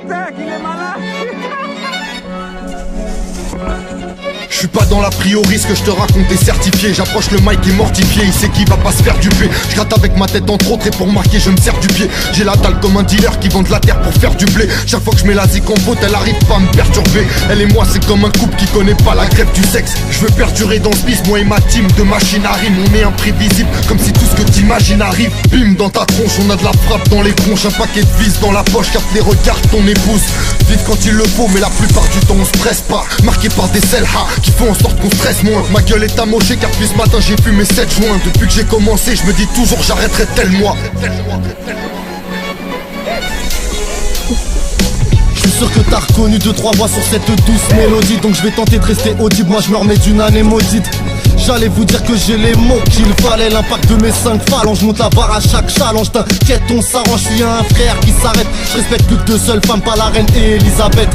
putain, qu'il est malin. Je suis pas dans la priori, ce que je te raconte est certifié. J'approche le mic et mortifié, il sait qu'il va pas se faire duper. Je gratte avec ma tête entre autres et pour marquer je me sers du pied. J'ai la dalle comme un dealer qui vend de la terre pour faire du blé. Chaque fois que je mets la zik en faute, elle arrive pas à me perturber. Elle et moi c'est comme un couple qui connaît pas la grève du sexe. Je veux perdurer dans ce bis, moi et ma team de machine à rime. On est imprévisible, comme si tout ce que t'imagines arrive. Bim dans ta tronche, on a de la frappe dans les tronches. Un paquet de vis dans la poche, capte les regards de ton épouse. Vite quand il le faut, mais la plupart du temps on se presse pas. Marqué par des selha qui font en sorte qu'on stresse moins. Ma gueule est amochée car depuis ce matin j'ai fumé 7 joints. Depuis que j'ai commencé je me dis toujours j'arrêterai tel mois. Je suis sûr que t'as reconnu 2-3 voix sur cette douce mélodie. Donc je vais tenter de rester audible, moi je me remets d'une année maudite. J'allais vous dire que j'ai les mots qu'il fallait. L'impact de mes 5 phalanges, je monte la barre à chaque challenge. T'inquiète on s'arrange, je suis un frère qui s'arrête. Je respecte plus que 2 seules femmes, pas la reine et Elisabeth.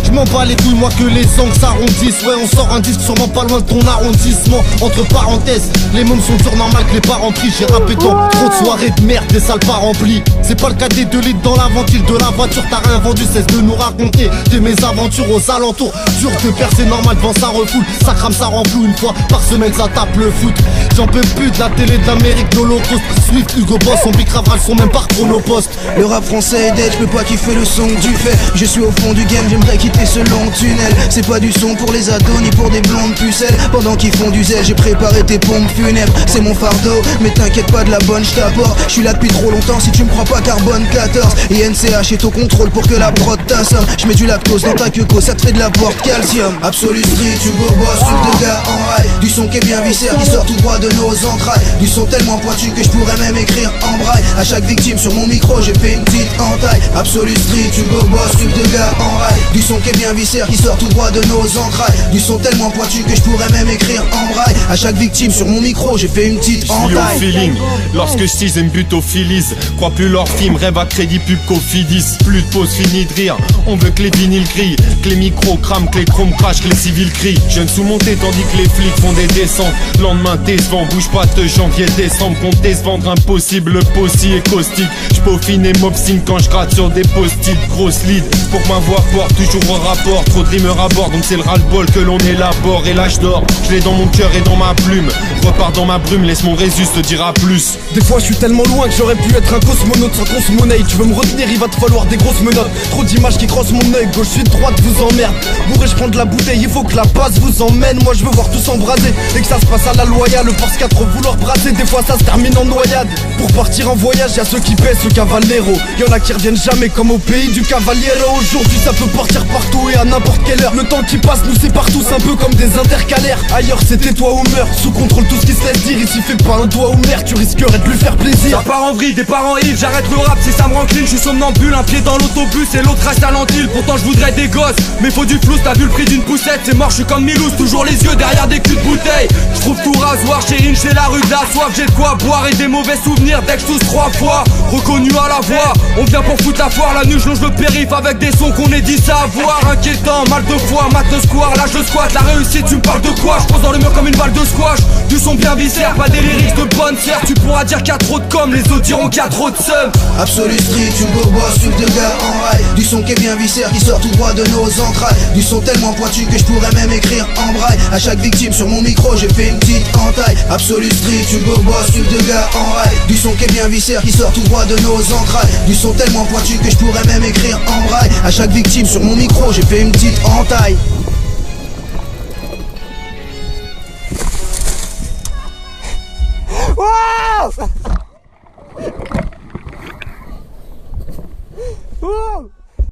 Je m'en bats les couilles, moi que les angles s'arrondissent. Ouais on sort un disque sûrement pas loin de ton arrondissement. Entre parenthèses, les mômes sont durs, normal que les parents trient. J'ai rappé dans trop de soirées de merde, des salles pas remplies. C'est pas le cas des 2 litres dans la ventile de la voiture. T'as rien vendu, cesse de nous raconter tes mésaventures aux alentours. Dur de percer, normal devant ça refoule. Ça crame, ça rend flou, une fois par semaine ça tape le foot. J'en peux plus de la télé d'Amérique, de l'Holocauste. Swift, Hugo Boss, on pique Ravral sont même par chronopost. Le rap français est dead, je peux pas kiffer le son que tu fais. Je suis au fond du game, j'aimerais quitter ce long tunnel. C'est pas du son pour les ados ni pour des blondes pucelles. Pendant qu'ils font du zèle, j'ai préparé tes pompes funèbres. C'est mon fardeau, mais t'inquiète pas de la bonne, je t'apporte. Je suis là depuis trop longtemps, si tu me crois pas carbone 14. Et NCH est au contrôle pour que la prod t'assomme. Je mets du lactose dans ta queue, ça te fait de la porte calcium. Absolu street, Hugo Boss, truc de gars en rail. Du son qui est bien viscère, qui sort tout droit de nos entrailles. Du son tellement pointu que je pourrais même écrire en braille. À chaque victime sur mon micro, j'ai fait une petite entaille. Absolu street, Hugo Boss, truc de gars en rail. Du son qui est bien viscère, qui sort tout droit de nos entrailles. Du son tellement pointu que je pourrais même écrire en braille. À chaque victime sur mon micro, j'ai fait une petite entaille. Au feeling, lorsque je tease une but au Phillies. Crois plus leur film, rêve à crédit pub qu'au Fidis. Plus de pause, fini de rire. On veut que les vinyles crient, que les micros crament, que les chromes crachent, que les civils crient. Jeune sous-monté tandis que les flics font des descentes. Lendemain décevant, bouge pas de janvier, décembre. Comptez se vendre impossible, le possi est caustique. J'peaufine et m'obstine quand je gratte sur des post-it. Grosse lead, pour m'avoir porte toujours au rapport. Trop de rimeurs à bord, donc c'est le ras-le-bol que l'on élabore. Et là je dors, je l'ai dans mon cœur et dans ma plume. Repars dans ma brume, laisse mon Résus te dira plus. Des fois je suis tellement loin que j'aurais pu être un cosmonaute sans cosmonaute. Tu veux me retenir, il va te falloir des grosses menottes. Trop d'images qui crossent mon œil, gauche, sud, droite vous emmerde. Bourré je prends de la bouteille, il faut que la base vous emmène. Moi je veux voir tout s'embraser et que ça se passe à la loyale. Le Force 4 vouloir brasser, des fois ça se termine en noyade. Pour partir en voyage, y'a ceux qui paient, ceux cavalero. Y'en a qui reviennent jamais comme au pays du cavaliero. Aujourd'hui ça peut partir partout et à n'importe quelle heure. Le temps qui passe nous sépare tous un peu comme des intercalaires. Ailleurs c'était toi ou meurt, sous contrôle tout ce qui se laisse dire. Ici fais pas un doigt ou merde, tu risquerais de lui faire plaisir. Ça part en vrille, des parents îles, j'arrête le rap si ça me rencline. Je suis somnambule, un pied dans l'autobus et l'autre reste à l'antille. Pourtant je voudrais des gosses, mais faut du flou, t'as vu le prix d'une poussette. C'est mort, je suis comme Milous, toujours les yeux derrière des culs de bouteille. Je trouve tout rasoir chez Inch, j'ai la rue de la soif. J'ai de quoi boire et des mauvais souvenirs dès que je tousse 3 fois. Reconnu à la voix, on vient pour foutre la foire. La nuit je longe le périph' avec des sons qu'on est dit savoir. Inquiétant, mal de foi, mat le square, là je squatte. La réussite tu me parles de quoi? Je pose dans le mur comme une balle de squash. Du son bien viscère, pas des lyrics de bonne serre. Tu pourras dire qu'il y a trop de com', les autres diront qu'il y a trop de seum. Absolu street, Hugo Boss, truc de gars en rail. Du son qui est bien viscère, qui sort tout droit de nos entrailles. Du son tellement pointu que je pourrais même écrire en braille. À chaque victime sur mon micro, j'ai fait une petite entaille. Absolu street, Hugo Boss, truc de gars en rail. Du son qui est bien viscère, qui sort tout droit de nos entrailles. Du son tellement pointu que je pourrais même écrire en braille. À chaque victime sur mon micro, j'ai fait une petite entaille. Wow!